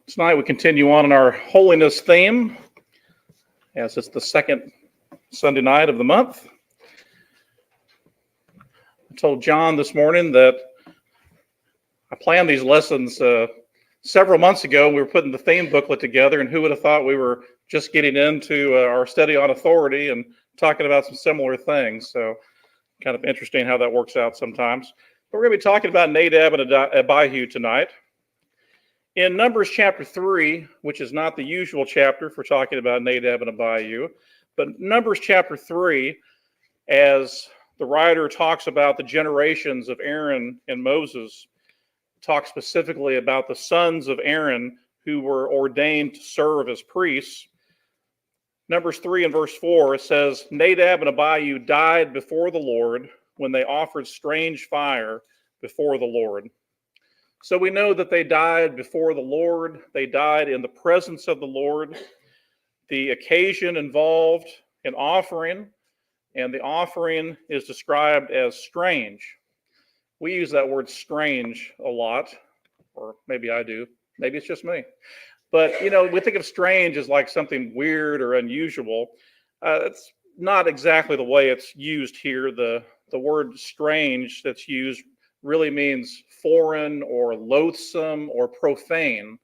Tonight we continue on in our holiness theme, as it's the second Sunday night of the month. I told John this morning that I planned these lessons several months ago. We were putting the theme booklet together, and who would have thought we were just getting into our study on authority and talking about some similar things. So kind of interesting how that works out sometimes. But we're going to be talking about Nadab and Abihu tonight. In Numbers chapter 3, which is not the usual chapter for talking about Nadab and Abihu, but Numbers chapter 3, as the writer talks about the generations of Aaron and Moses, talks specifically about the sons of Aaron who were ordained to serve as priests. Numbers 3 and verse 4, it says, Nadab and Abihu died before the Lord when they offered strange fire before the Lord. So we know that they died before the Lord. They died in the presence of the Lord. The occasion involved an offering, and the offering is described as strange. We use that word strange a lot, or maybe I do. Maybe it's just me. But, we think of strange as like something weird or unusual. It's not exactly the way it's used here. The word strange that's used really means foreign or loathsome or profane.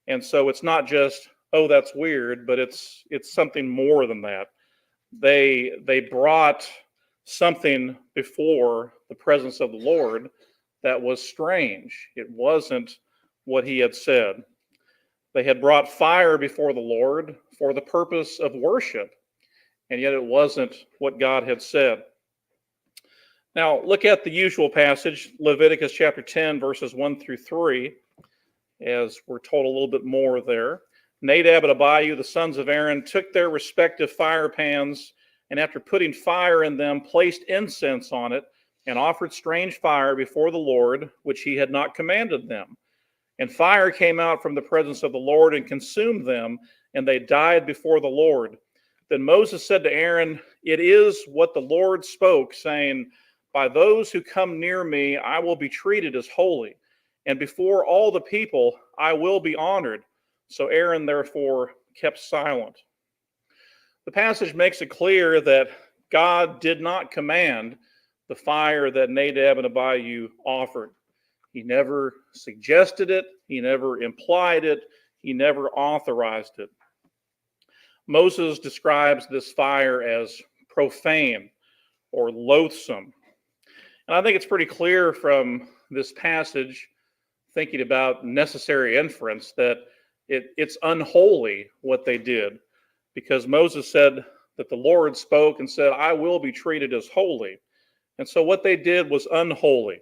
And so it's not just, oh, that's weird, but it's something more than that. They brought something before the presence of the Lord that was strange. It wasn't what he had said. They had brought fire before the Lord for the purpose of worship, and yet it wasn't what God had said. Now, look at the usual passage, Leviticus chapter 10, verses 1 through 3, as we're told a little bit more there. Nadab and Abihu, the sons of Aaron, took their respective fire pans, and after putting fire in them, placed incense on it, and offered strange fire before the Lord, which he had not commanded them. And fire came out from the presence of the Lord and consumed them, and they died before the Lord. Then Moses said to Aaron, It is what the Lord spoke, saying, By those who come near me, I will be treated as holy, and before all the people, I will be honored. So Aaron, therefore, kept silent. The passage makes it clear that God did not command the fire that Nadab and Abihu offered. He never suggested it. He never implied it. He never authorized it. Moses describes this fire as profane or loathsome. And I think it's pretty clear from this passage, thinking about necessary inference, that it's unholy what they did, because Moses said that the Lord spoke and said, I will be treated as holy. And so what they did was unholy.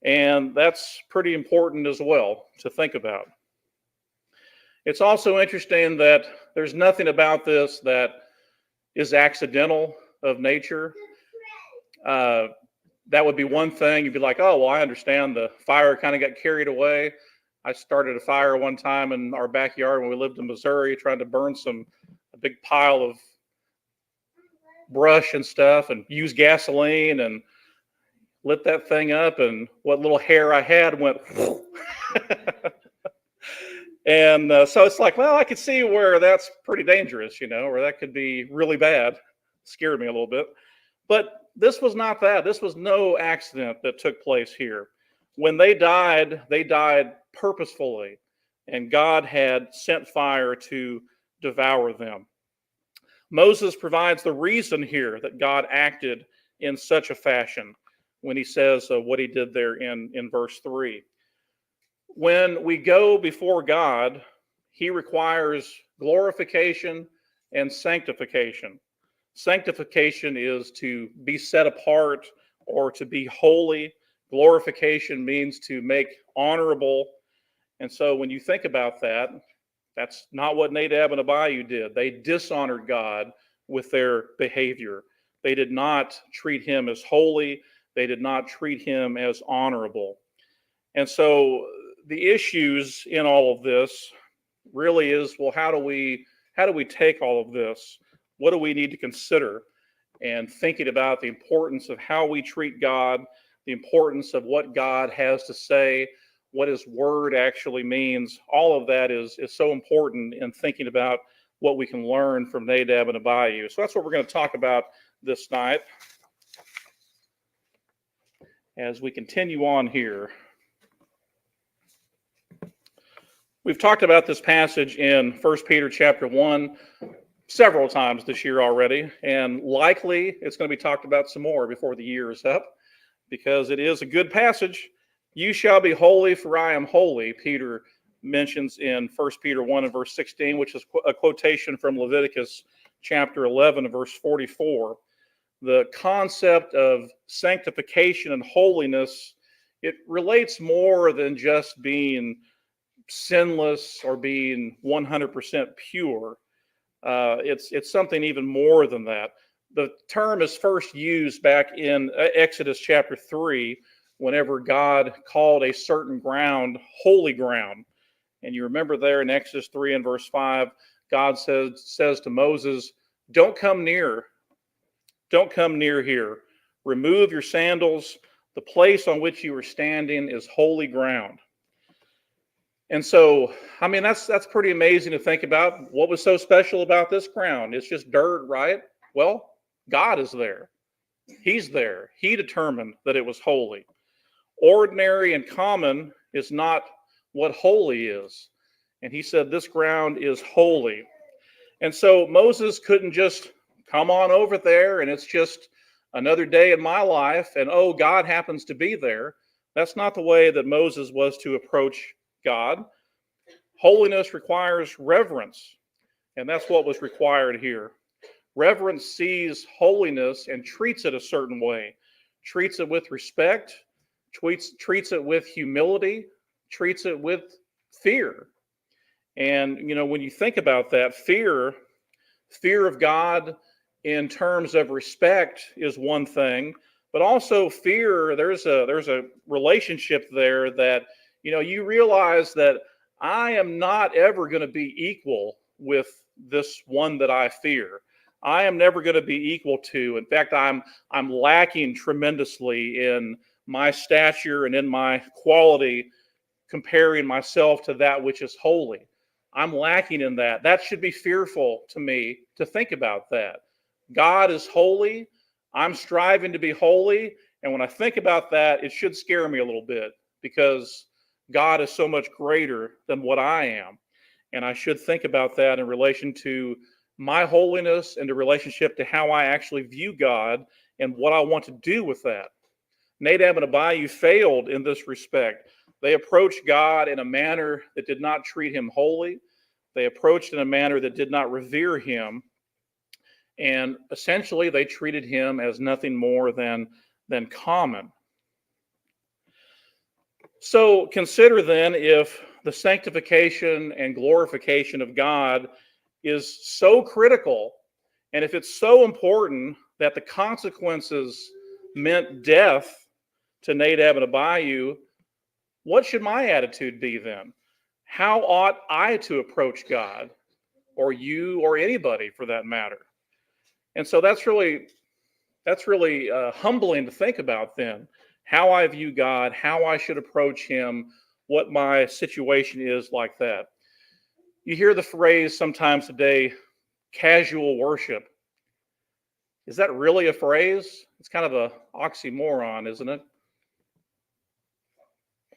And that's pretty important as well to think about. It's also interesting that there's nothing about this that is accidental of nature. That would be one thing. You'd be like, oh, well, I understand the fire kind of got carried away. I started a fire one time in our backyard when we lived in Missouri, trying to burn a big pile of brush and stuff, and use gasoline and lit that thing up, and what little hair I had went and so it's like, well, I could see where that's pretty dangerous, where that could be really bad. Scared me a little bit. But this was not that. This was no accident that took place here. When they died purposefully, and God had sent fire to devour them. Moses provides the reason here that God acted in such a fashion when he says what he did there in verse 3. When we go before God, he requires glorification and sanctification. Sanctification is to be set apart or to be holy. Glorification means to make honorable. And so when you think about that, that's not what Nadab and Abihu did. They dishonored God with their behavior. They did not treat him as holy. They did not treat him as honorable. And so the issues in all of this really is, well, how do we take all of this? What do we need to consider? And thinking about the importance of how we treat God, the importance of what God has to say, what his word actually means. All of that is so important in thinking about what we can learn from Nadab and Abihu. So that's what we're going to talk about this night as we continue on here. We've talked about this passage in 1 Peter chapter 1 several times this year already, and likely it's going to be talked about some more before the year is up, because it is a good passage. You shall be holy, for I am holy, Peter mentions in 1 Peter 1 and verse 16, which is a quotation from Leviticus chapter 11 and verse 44. The concept of sanctification and holiness, it relates more than just being sinless or being 100% pure. It's something even more than that. The term is first used back in Exodus chapter 3, whenever God called a certain ground holy ground. And you remember there in Exodus 3 and verse 5, God says to Moses, don't come near here. Remove your sandals. The place on which you are standing is holy ground. And so, I mean, that's pretty amazing to think about. What was so special about this ground? It's just dirt, right? Well, God is there. He's there. He determined that it was holy. Ordinary and common is not what holy is. And he said this ground is holy. And so Moses couldn't just come on over there and it's just another day in my life and, oh, God happens to be there. That's not the way that Moses was to approach God. Holiness requires reverence, and that's what was required here. Reverence sees holiness and treats it a certain way, treats it with respect, treats it with humility, treats it with fear. And, you know, when you think about that, fear of God in terms of respect is one thing, but also fear, there's a relationship there that, you know, you realize that I am not ever going to be equal with this one that I fear. I am never going to be equal to. In fact, I'm lacking tremendously in my stature and in my quality comparing myself to that which is holy. I'm lacking in that. That should be fearful to me to think about that. God is holy. I'm striving to be holy. And when I think about that, it should scare me a little bit, because God is so much greater than what I am. And I should think about that in relation to my holiness and the relationship to how I actually view God and what I want to do with that. Nadab and Abihu failed in this respect. They approached God in a manner that did not treat him holy. They approached in a manner that did not revere him. And essentially, they treated him as nothing more than common. So consider then, if the sanctification and glorification of God is so critical, and if it's so important that the consequences meant death to Nadab and Abihu, what should my attitude be then? How ought I to approach God, or you, or anybody for that matter? And so that's really humbling to think about then. How I view God, how I should approach him, what my situation is like that. You hear the phrase sometimes today, casual worship. Is that really a phrase? It's kind of an oxymoron, isn't it?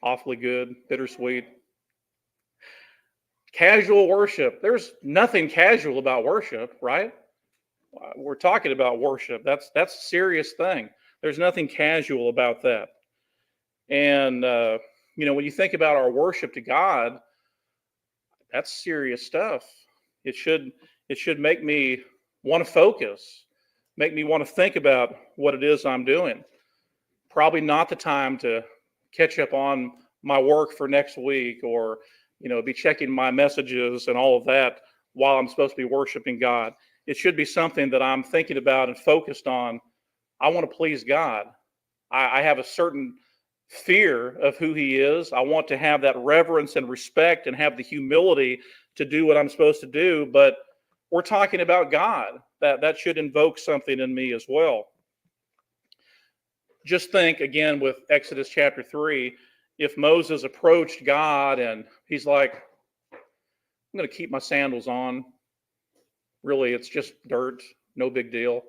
Awfully good, bittersweet. Casual worship. There's nothing casual about worship, right? We're talking about worship. That's a serious thing. There's nothing casual about that. And, when you think about our worship to God, that's serious stuff. It should make me want to focus, make me want to think about what it is I'm doing. Probably not the time to catch up on my work for next week, or, be checking my messages and all of that while I'm supposed to be worshiping God. It should be something that I'm thinking about and focused on. I want to please God. I have a certain fear of who he is. I want to have that reverence and respect and have the humility to do what I'm supposed to do. But we're talking about God. That should invoke something in me as well. Just think again with Exodus chapter 3. if Moses approached God and he's like, I'm going to keep my sandals on. Really, it's just dirt, no big deal.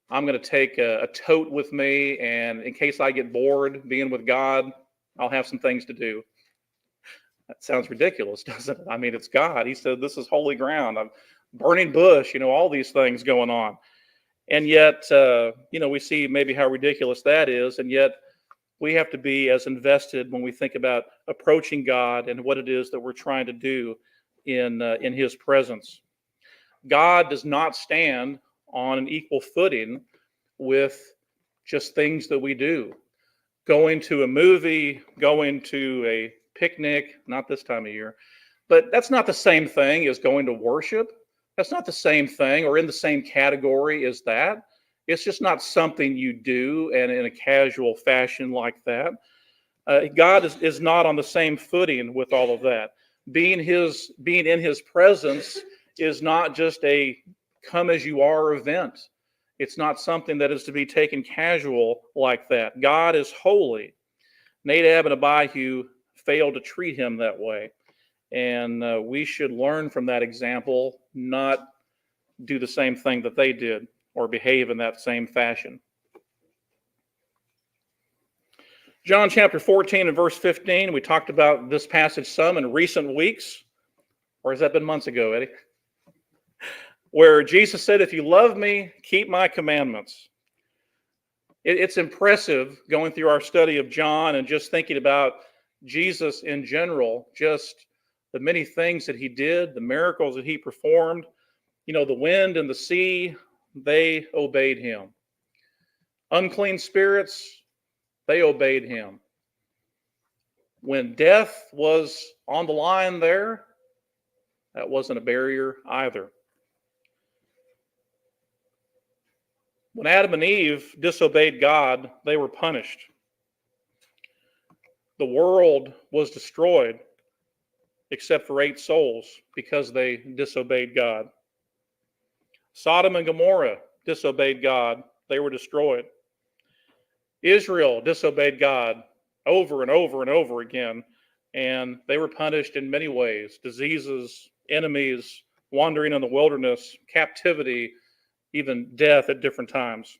I'm going to take a tote with me, and in case I get bored being with God, I'll have some things to do. That sounds ridiculous, doesn't it? I mean, it's God. He said, this is holy ground. I'm burning bush, all these things going on. And yet, we see maybe how ridiculous that is. And yet, we have to be as invested when we think about approaching God and what it is that we're trying to do in His presence. God does not stand on an equal footing with just things that we do. Going to a movie, going to a picnic, not this time of year, but that's not the same thing as going to worship. That's not the same thing or in the same category as that. It's just not something you do and in a casual fashion like that. God is not on the same footing with all of that. Being in His presence is not just a come as you are event. It's not something that is to be taken casual like that. God is holy. Nadab and Abihu failed to treat Him that way. And we should learn from that example, not do the same thing that they did or behave in that same fashion. John chapter 14 and verse 15, we talked about this passage some in recent weeks. Or has that been months ago, Eddie? Where Jesus said, if you love me, keep my commandments. It's impressive going through our study of John and just thinking about Jesus in general, just the many things that He did, the miracles that He performed. The wind and the sea, they obeyed Him. Unclean spirits, they obeyed Him. When death was on the line there, that wasn't a barrier either. When Adam and Eve disobeyed God, they were punished. The world was destroyed except for 8 souls because they disobeyed God. Sodom and Gomorrah disobeyed God. They were destroyed. Israel disobeyed God over and over and over again, and they were punished in many ways. Diseases, enemies, wandering in the wilderness, captivity, even death at different times.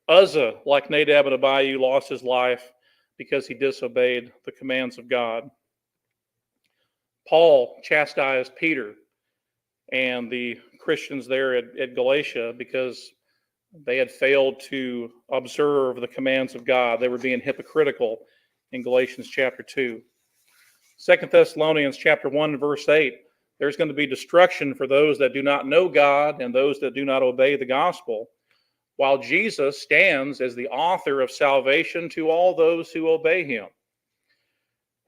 Uzzah, like Nadab and Abihu, lost his life because he disobeyed the commands of God. Paul chastised Peter and the Christians there at Galatia because they had failed to observe the commands of God. They were being hypocritical in Galatians chapter 2. 2 Thessalonians chapter 1 verse 8, there's going to be destruction for those that do not know God and those that do not obey the gospel, while Jesus stands as the author of salvation to all those who obey Him.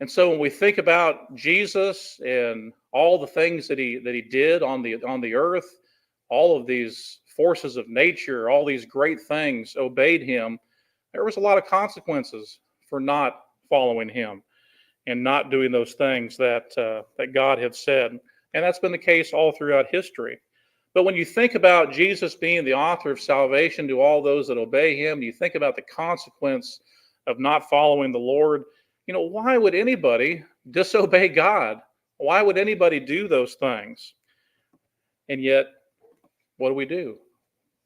And so when we think about Jesus and all the things that he did on the earth, all of these forces of nature, all these great things obeyed Him, there was a lot of consequences for not following Him and not doing those things that God had said. And that's been the case all throughout history. But when you think about Jesus being the author of salvation to all those that obey Him, you think about the consequence of not following the Lord. Why would anybody disobey God? Why would anybody do those things? And yet, what do?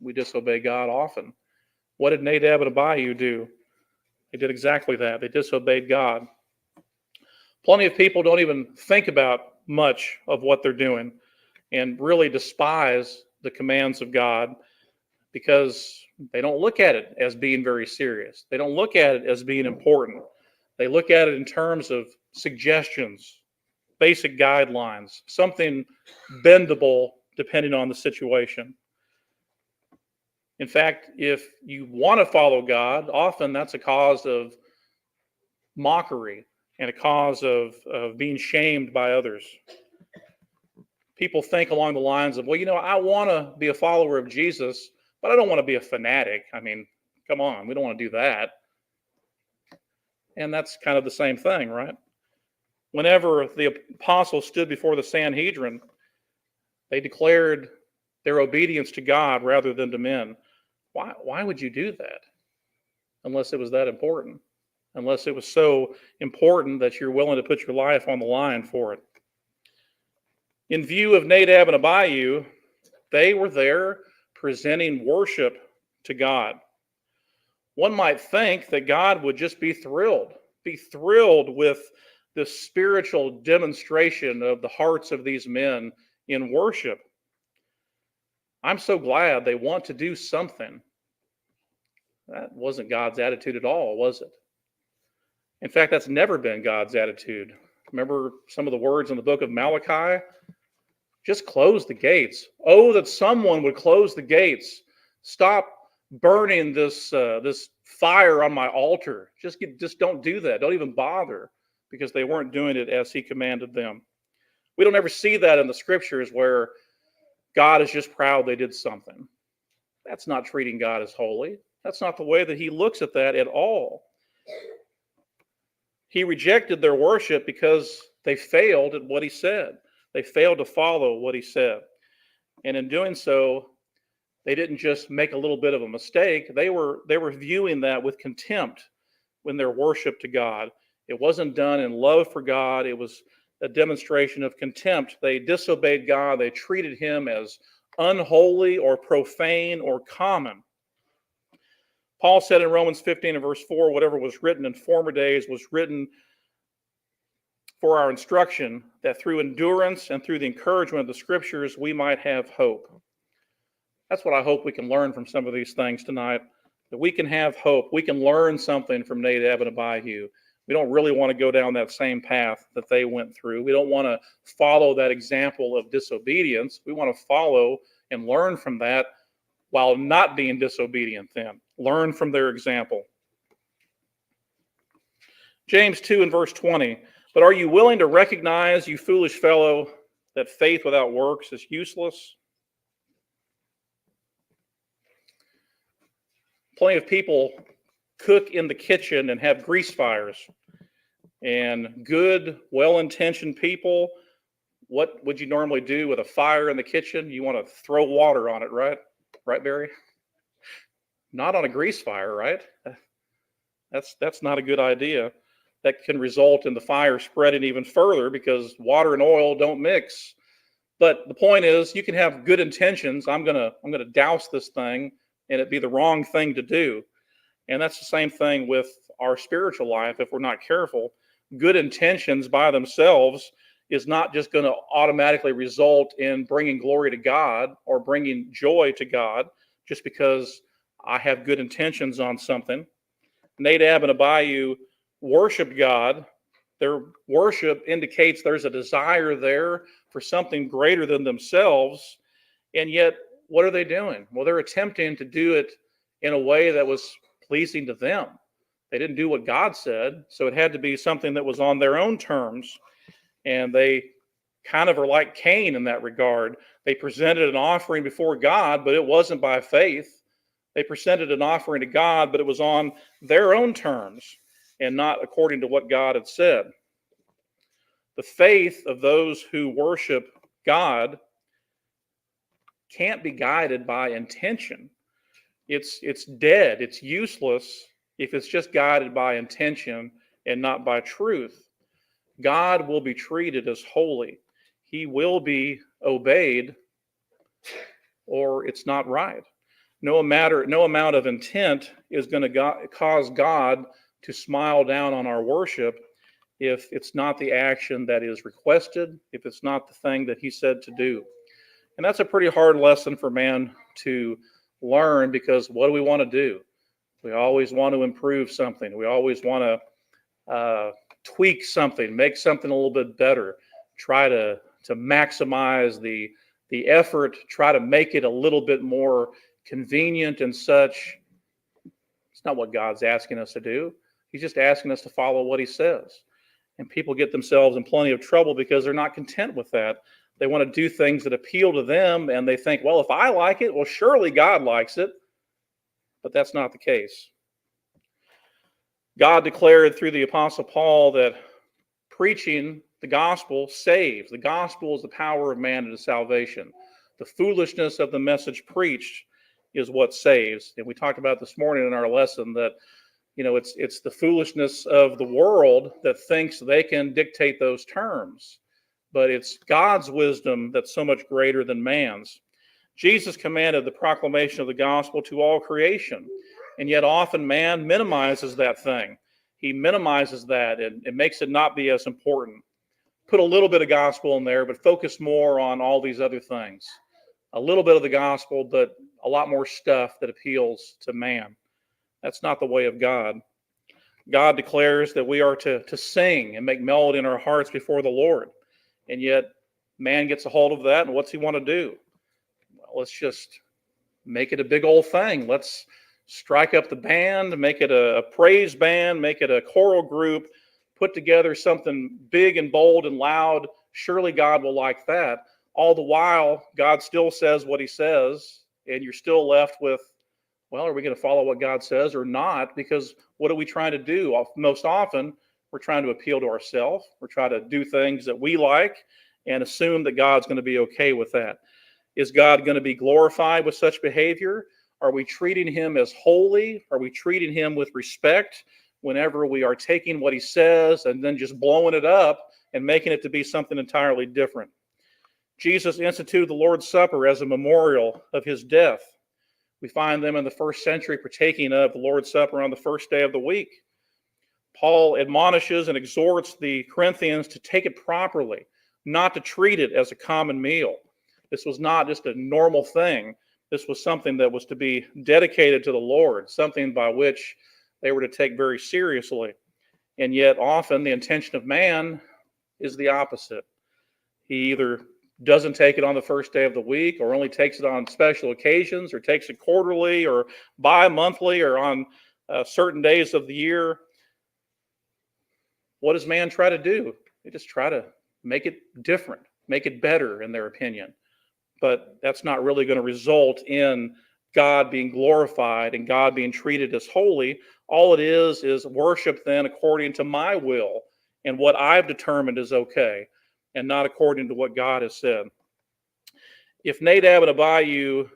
We disobey God often. What did Nadab and Abihu do? They did exactly that. They disobeyed God. Plenty of people don't even think about much of what they're doing and really despise the commands of God because they don't look at it as being very serious. They don't look at it as being important. They look at it in terms of suggestions, basic guidelines, something bendable depending on the situation. In fact, if you want to follow God, often that's a cause of mockery and a cause of being shamed by others. People think along the lines of, I want to be a follower of Jesus, but I don't want to be a fanatic. I mean, come on, we don't want to do that. And that's kind of the same thing, right? Whenever the apostles stood before the Sanhedrin, they declared their obedience to God rather than to men. Why would you do that? Unless it was that important. unless it was so important that you're willing to put your life on the line for it. In view of Nadab and Abihu, they were there presenting worship to God. One might think that God would just be thrilled with the spiritual demonstration of the hearts of these men in worship. I'm so glad they want to do something. That wasn't God's attitude at all, was it? In fact, that's never been God's attitude. Remember some of the words in the book of Malachi? Just close the gates. Oh, that someone would close the gates. Stop burning this fire on my altar. Just don't do that. Don't even bother, because they weren't doing it as he commanded them. We don't ever see that in the scriptures where God is just proud they did something. That's not treating God as holy. That's not the way that he looks at that at all. He rejected their worship because they failed at what he said. They failed to follow what he said. And in doing so, they didn't just make a little bit of a mistake. They were viewing that with contempt when their worship to God. It wasn't done in love for God. It was a demonstration of contempt. They disobeyed God. They treated him as unholy or profane or common. Paul said in Romans 15 and verse 4, whatever was written in former days was written for our instruction, that through endurance and through the encouragement of the scriptures, we might have hope. That's what I hope we can learn from some of these things tonight, that we can have hope. We can learn something from Nadab and Abihu. We don't really want to go down that same path that they went through. We don't want to follow that example of disobedience. We want to follow and learn from that while not being disobedient then. Learn from their example. James 2 and verse 20. But are you willing to recognize, you foolish fellow, that faith without works is useless? Plenty of people cook in the kitchen and have grease fires. And good, well-intentioned people, what would you normally do with a fire in the kitchen? You want to throw water on it, right? Right, Barry? Not on a grease fire, right? That's not a good idea. That can result in the fire spreading even further because water and oil don't mix. But the point is, you can have good intentions. I'm gonna douse this thing, and it be the wrong thing to do. And that's the same thing with our spiritual life. If we're not careful, good intentions by themselves is not just going to automatically result in bringing glory to God or bringing joy to God just because I have good intentions on something. Nadab and Abihu worshiped God. Their worship indicates there's a desire there for something greater than themselves. And yet, what are they doing? Well, they're attempting to do it in a way that was pleasing to them. They didn't do what God said, so it had to be something that was on their own terms. And they kind of are like Cain in that regard. They presented an offering before God, but it wasn't by faith. They presented an offering to God, but it was on their own terms and not according to what God had said. The faith of those who worship God can't be guided by intention. It's dead. It's useless if it's just guided by intention and not by truth. God will be treated as holy. He will be obeyed, or it's not right. No amount of intent is going to cause God to smile down on our worship if it's not the action that is requested, if it's not the thing that he said to do. And that's a pretty hard lesson for man to learn, because what do we want to do? We always want to improve something. We always want to tweak something, make something a little bit better, try to maximize the effort, try to make it a little bit more convenient and such. It's not what God's asking us to do. He's just asking us to follow what he says. And people get themselves in plenty of trouble because they're not content with that. They want to do things that appeal to them, and they think, well, if I like it, well, surely God likes it. But that's not the case. God declared through the Apostle Paul that preaching the gospel saves. The gospel is the power of man into salvation. The foolishness of the message preached is what saves. And we talked about this morning in our lesson that It's the foolishness of the world that thinks they can dictate those terms. But it's God's wisdom that's so much greater than man's. Jesus commanded the proclamation of the gospel to all creation, and yet often man minimizes that thing. He minimizes that and it makes it not be as important. Put a little bit of gospel in there, but focus more on all these other things. A little bit of the gospel, but a lot more stuff that appeals to man. That's not the way of God. God declares that we are to sing and make melody in our hearts before the Lord. And yet man gets a hold of that, and what's he want to do? Well, let's just make it a big old thing. Let's strike up the band, make it a praise band, make it a choral group, put together something big and bold and loud. Surely God will like that. All the while, God still says what he says, and you're still left with, well, are we going to follow what God says or not? Because what are we trying to do? Most often, we're trying to appeal to ourselves. We're trying to do things that we like and assume that God's going to be okay with that. Is God going to be glorified with such behavior? Are we treating him as holy? Are we treating him with respect whenever we are taking what he says and then just blowing it up and making it to be something entirely different? Jesus instituted the Lord's Supper as a memorial of his death. We find them in the first century partaking of the Lord's Supper on the first day of the week. Paul admonishes and exhorts the Corinthians to take it properly, not to treat it as a common meal. This was not just a normal thing. This was something that was to be dedicated to the Lord, something by which they were to take very seriously. And yet often the intention of man is the opposite. He either doesn't take it on the first day of the week, or only takes it on special occasions, or takes it quarterly or bi-monthly or on certain days of the year. What does man try to do? They just try to make it different, make it better in their opinion. But that's not really going to result in God being glorified and God being treated as holy. All it is worship then according to my will and what I've determined is okay, and not according to what God has said. If Nadab and Abihu,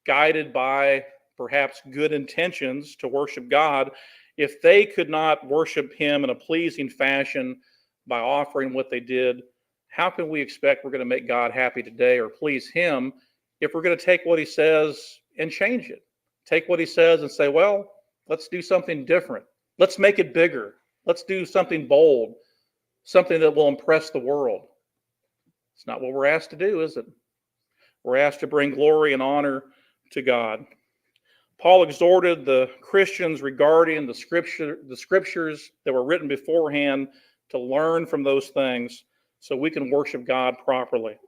guided by perhaps good intentions to worship God, if they could not worship him in a pleasing fashion by offering what they did, how can we expect we're going to make God happy today or please him if we're going to take what he says and change it? Take what he says and say, well, let's do something different. Let's make it bigger. Let's do something bold, something that will impress the world. It's not what we're asked to do, is it? We're asked to bring glory and honor to God. Paul exhorted the Christians regarding the scriptures that were written beforehand to learn from those things so we can worship God properly.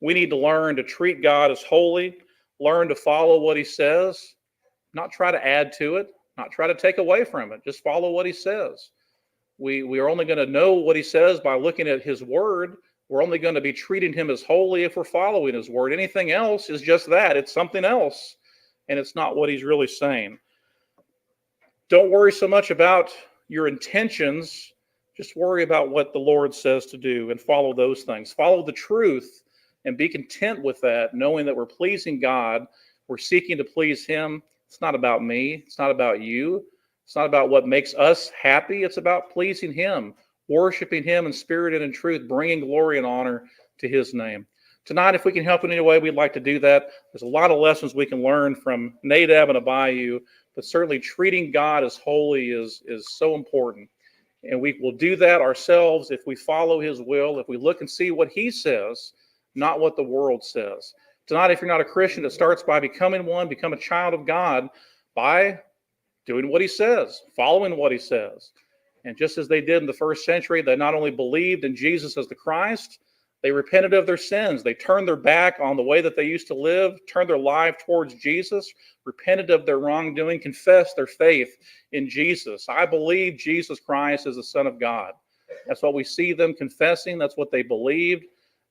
We need to learn to treat God as holy, learn to follow what he says, not try to add to it, not try to take away from it, just follow what he says. We are only going to know what he says by looking at his word. We're only going to be treating him as holy if we're following his word. Anything else is just that. It's something else, and it's not what he's really saying. Don't worry so much about your intentions. Just worry about what the Lord says to do and follow those things. Follow the truth and be content with that, knowing that we're pleasing God. We're seeking to please him. It's not about me. It's not about you. It's not about what makes us happy. It's about pleasing him, worshiping him in spirit and in truth, bringing glory and honor to his name. Tonight, if we can help in any way, we'd like to do that. There's a lot of lessons we can learn from Nadab and Abihu, but certainly treating God as holy is so important. And we will do that ourselves if we follow his will, if we look and see what he says, not what the world says. Tonight, if you're not a Christian, it starts by becoming one, become a child of God by doing what he says, following what he says. And just as they did in the first century, they not only believed in Jesus as the Christ, they repented of their sins. They turned their back on the way that they used to live, turned their life towards Jesus, repented of their wrongdoing, confessed their faith in Jesus. I believe Jesus Christ is the Son of God. That's what we see them confessing. That's what they believed,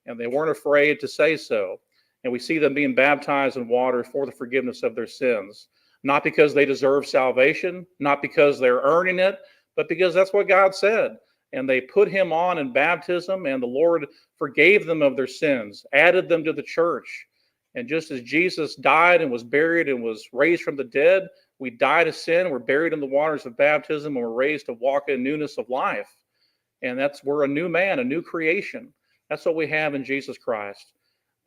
and they weren't afraid to say so. And we see them being baptized in water for the forgiveness of their sins, not because they deserve salvation, not because they're earning it, but because that's what God said. And they put him on in baptism, and the Lord forgave them of their sins, added them to the church. And just as Jesus died and was buried and was raised from the dead, We die to sin, we're buried in the waters of baptism, and we're raised to walk in newness of life. And we're a new man, a new creation. That's what we have in Jesus Christ.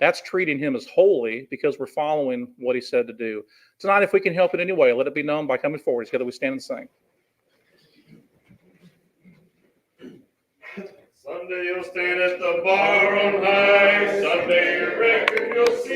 That's treating him as holy because we're following what he said to do. Tonight, if we can help in any way, let it be known by coming forward. Together we stand and sing. Someday you'll stand at the bar on high. Someday your record you'll see.